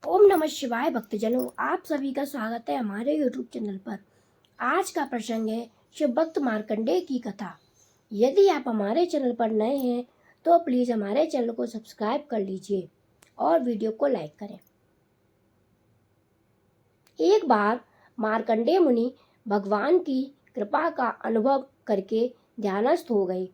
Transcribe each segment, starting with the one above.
ओम नमः शिवाय भक्तजनों, आप सभी का स्वागत है हमारे YouTube चैनल पर। आज का प्रसंग है शिव भक्त मार्कंडेय की कथा। यदि आप हमारे चैनल पर नए हैं तो प्लीज़ हमारे चैनल को सब्सक्राइब कर लीजिए और वीडियो को लाइक करें। एक बार मार्कंडेय मुनि भगवान की कृपा का अनुभव करके ध्यानस्थ हो गए।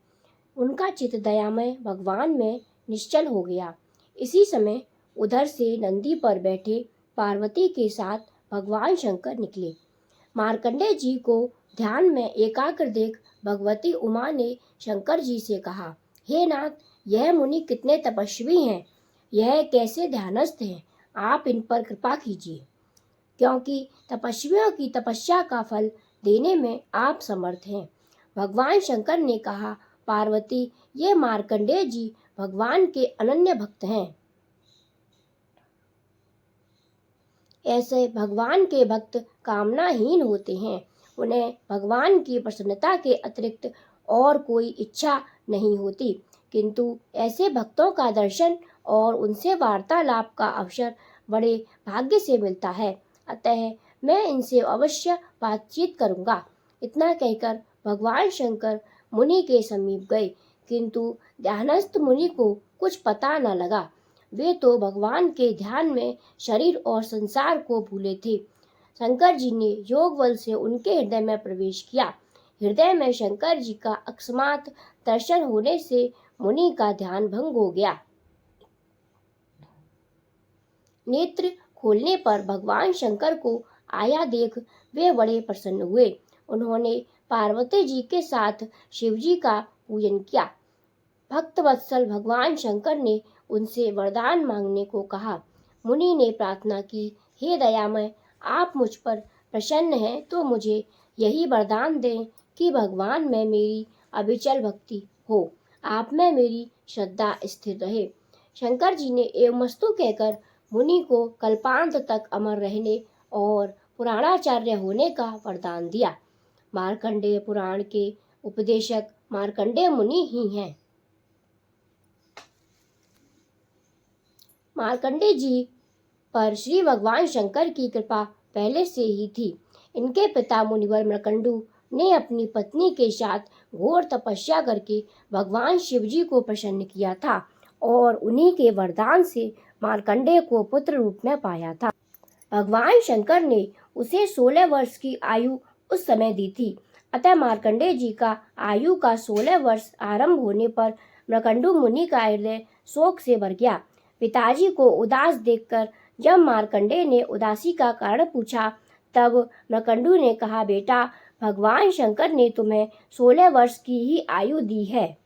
उनका चित्त दयामय भगवान में निश्चल हो गया। इसी समय उधर से नंदी पर बैठे पार्वती के साथ भगवान शंकर निकले। मार्कंडेय जी को ध्यान में एकाग्र देख भगवती उमा ने शंकर जी से कहा, हे नाथ, यह मुनि कितने तपस्वी हैं, यह कैसे ध्यानस्थ हैं, आप इन पर कृपा कीजिए, क्योंकि तपस्वियों की तपस्या का फल देने में आप समर्थ हैं। भगवान शंकर ने कहा, पार्वती, ये मार्कंडेय जी भगवान के अनन्य भक्त हैं। ऐसे भगवान के भक्त कामनाहीन होते हैं। उन्हें भगवान की प्रसन्नता के अतिरिक्त और कोई इच्छा नहीं होती, किंतु ऐसे भक्तों का दर्शन और उनसे वार्तालाप का अवसर बड़े भाग्य से मिलता है। अतः मैं इनसे अवश्य बातचीत करूंगा। इतना कहकर भगवान शंकर मुनि के समीप गए, किंतु ध्यानस्थ मुनि को कुछ पता न लगा। वे तो भगवान के ध्यान में शरीर और संसार को भूले थे। शंकर जी ने योग बल से उनके हृदय में प्रवेश किया। हृदय में शंकर जी का अकस्मात दर्शन होने से मुनि का ध्यान भंग हो गया। नेत्र खोलने पर भगवान शंकर को आया देख वे बड़े प्रसन्न हुए। उन्होंने पार्वती जी के साथ शिव जी का पूजन किया। भक्त वत्सल भगवान शंकर ने उनसे वरदान मांगने को कहा। मुनि ने प्रार्थना की, हे दयामय, आप मुझ पर प्रसन्न हैं तो मुझे यही वरदान दें कि भगवान में मेरी अविचल भक्ति हो, आप में मेरी श्रद्धा स्थिर रहे। शंकर जी ने एवमस्तु कहकर मुनि को कल्पांत तक अमर रहने और पुराणाचार्य होने का वरदान दिया। मार्कंडेय पुराण के उपदेशक मार्कंडेय मुनि ही हैं। मार्कंडेय जी पर श्री भगवान शंकर की कृपा पहले से ही थी। इनके पिता मुनिवर मृकंडू ने अपनी पत्नी के साथ घोर तपस्या करके भगवान शिव जी को प्रसन्न किया था और उन्हीं के वरदान से मार्कंडेय को पुत्र रूप में पाया था। भगवान शंकर ने उसे 16 वर्ष की आयु उस समय दी थी। अतः मार्कंडेय जी का आयु का 16 वर्ष आरंभ होने पर मृकंडू मुनि का हृदय शोक से भर गया। पिताजी को उदास देखकर जब मार्कंडेय ने उदासी का कारण पूछा, तब मृकंडू ने कहा, बेटा, भगवान शंकर ने तुम्हें 16 वर्ष की ही आयु दी है।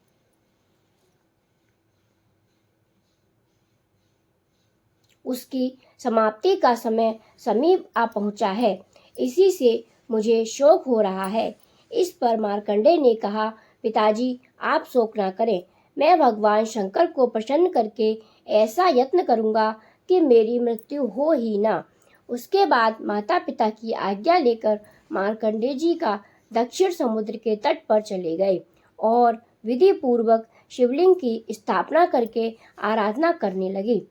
उसकी समाप्ति का समय समीप आ पहुंचा है, इसी से मुझे शोक हो रहा है। इस पर मार्कंडेय ने कहा, पिताजी, आप शोक न करें, मैं भगवान शंकर को प्रसन्न करके ऐसा यत्न करूंगा कि मेरी मृत्यु हो ही ना। उसके बाद माता पिता की आज्ञा लेकर मार्कंडेय जी का दक्षिण समुद्र के तट पर चले गए और विधि पूर्वक शिवलिंग की स्थापना करके आराधना करने लगे।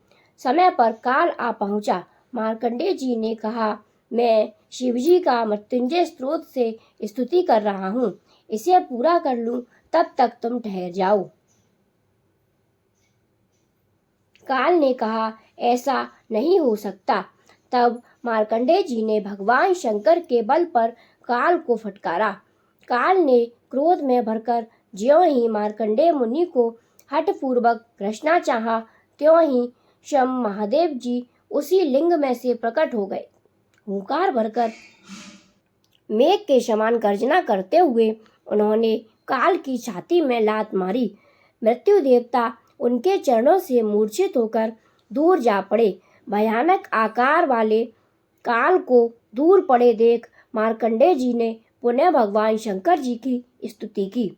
समय पर काल आ पहुंचा। मार्कंडेय जी ने कहा, मैं शिवजी का मृत्युंजय स्त्रोत से स्तुति कर रहा हूँ, इसे पूरा कर लूं तब तक तुम ठहर जाओ। काल ने कहा, ऐसा नहीं हो सकता। तब मार्कंडेय जी ने भगवान शंकर के बल पर काल को फटकारा। काल ने क्रोध में भरकर ज्यों ही मार्कंडेय मुनि को हठपूर्वक ग्रसना चाहा, त्यों ही शम महादेव जी उसी लिंग में से प्रकट हो गए। हुंकार भरकर मेघ के समान गर्जना करते हुए उन्होंने काल की छाती में लात मारी। मृत्यु देवता उनके चरणों से मूर्छित होकर दूर जा पड़े। भयानक आकार वाले काल को दूर पड़े देख मार्कंडेय जी ने पुनः भगवान शंकर जी की स्तुति की।